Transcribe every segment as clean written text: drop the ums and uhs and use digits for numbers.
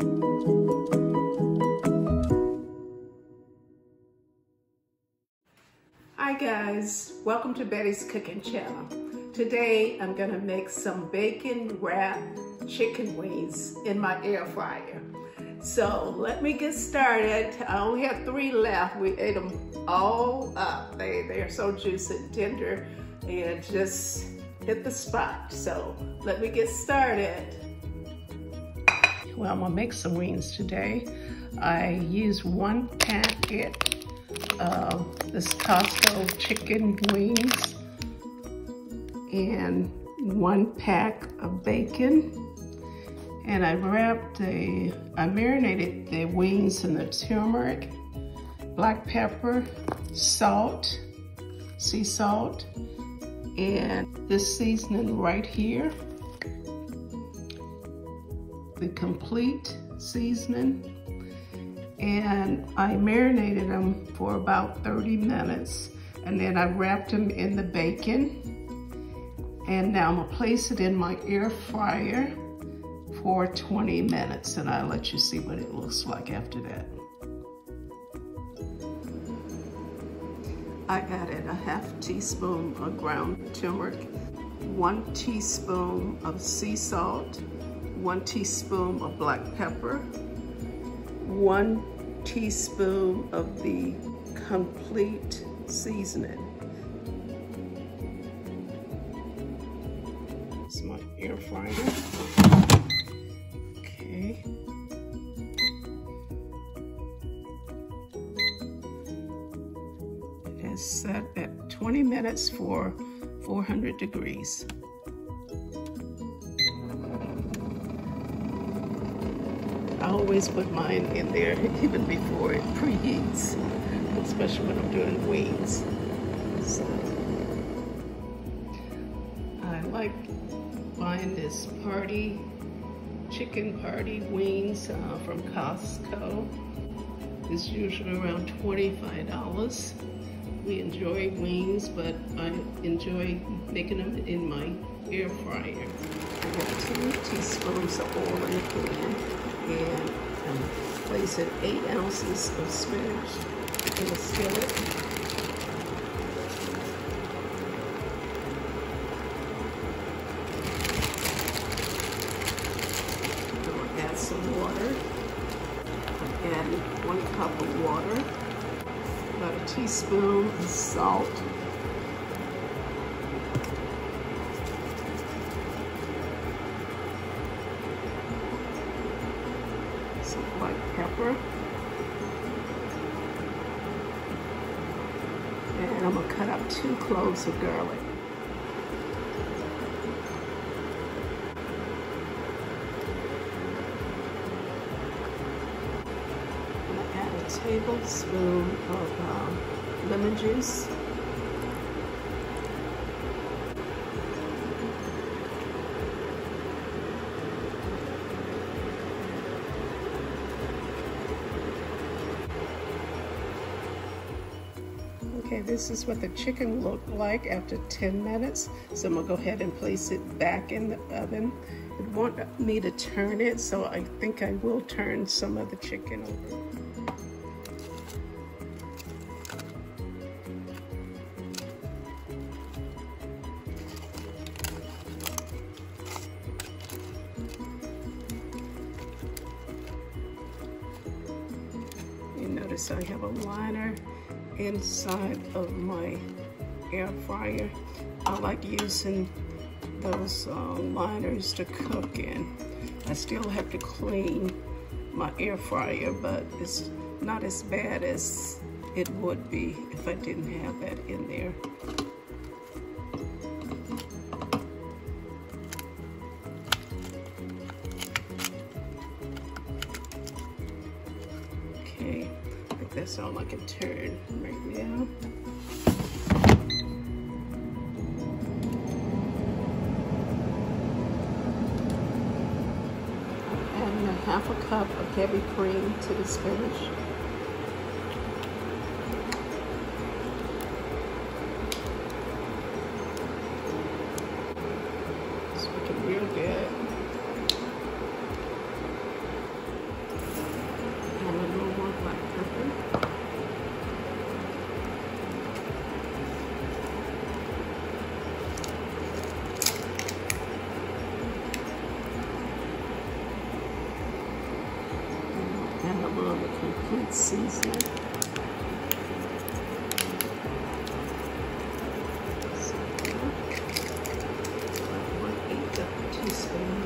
Hi guys, welcome to Betty's Cooking Channel. Today I'm gonna make some bacon wrapped chicken wings in my air fryer. So let me get started. I only have 3 left. We ate them all up. They are so juicy and tender and just hit the spot. So let me get started. Well, I'm gonna make some wings today. I use 1 packet of this Costco chicken wings and 1 pack of bacon. And I marinated the wings in the turmeric, black pepper, salt, sea salt, and this seasoning right here, the complete seasoning. And I marinated them for about 30 minutes. And then I wrapped them in the bacon. And now I'm gonna place it in my air fryer for 20 minutes. And I'll let you see what it looks like after that. I added a 1/2 teaspoon of ground turmeric, 1 teaspoon of sea salt, 1 teaspoon of black pepper, 1 teaspoon of the complete seasoning. This is my air fryer. Okay. It is set at 20 minutes for 400 degrees. I always put mine in there even before it preheats, especially when I'm doing wings. So I like buying this chicken party wings from Costco. It's usually around $25. We enjoy wings, but I enjoy making them in my air fryer. I have 2 teaspoons of oil in the pan. And I'm placing 8 ounces of spinach in the skillet. I'm going to add some water. I'm adding 1 cup of water, about a teaspoon of salt, some black pepper, and I'm gonna cut up 2 cloves of garlic. I'm gonna add a tablespoon of lemon juice. Okay, this is what the chicken looked like after 10 minutes. So I'm gonna go ahead and place it back in the oven. It won't me to turn it, so I think I will turn some of the chicken over. You notice I have a liner inside of my air fryer. I like using those liners to cook in. I still have to clean my air fryer, but it's not as bad as it would be if I didn't have that in there. Okay, I think that's all I can turn right now. Adding a 1/2 cup of heavy cream to the spinach. It's looking real good. Complete Seasoning. So, 1/8 teaspoon.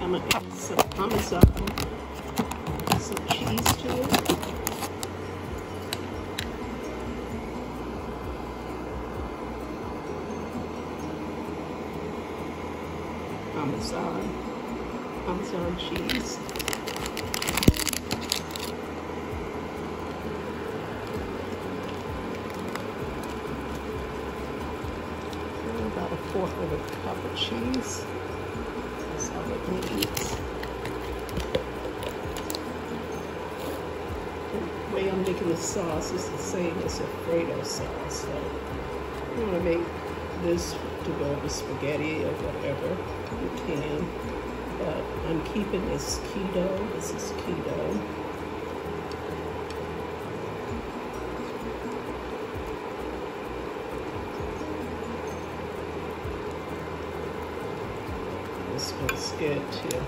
I'm gonna add some Parmesan, some cheese to it. Parmesan cheese. And about 1/4 cup of cheese. That's all it needs. The way I'm making the sauce is the same as Alfredo sauce. So you want to make this to go with spaghetti or whatever you can. But I'm keeping this keto. This is keto. This one's good too.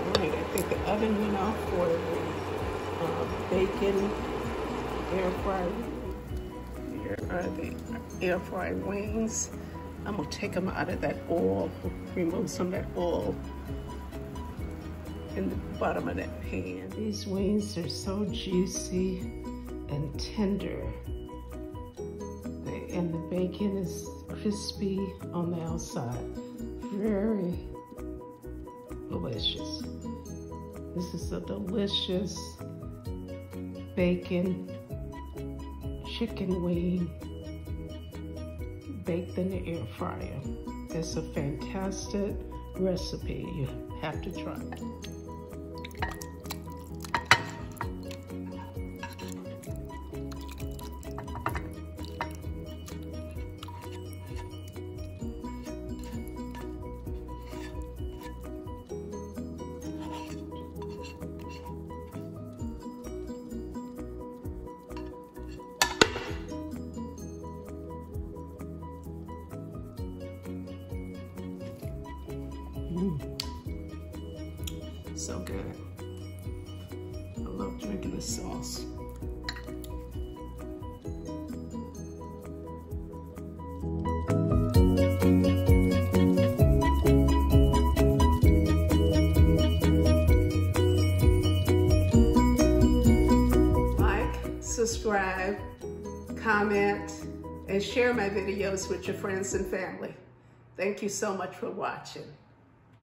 All right, I think the oven went off for the bacon air fryer. Here are the air fried wings. I'm gonna take them out of that oil, remove some of that oil in the bottom of that pan. These wings are so juicy and tender. And the bacon is crispy on the outside. Very delicious. This is a delicious bacon chicken wing baked in the air fryer. It's a fantastic recipe. You have to try it. So good. I love drinking this sauce. Like, subscribe, comment, and share my videos with your friends and family. Thank you so much for watching.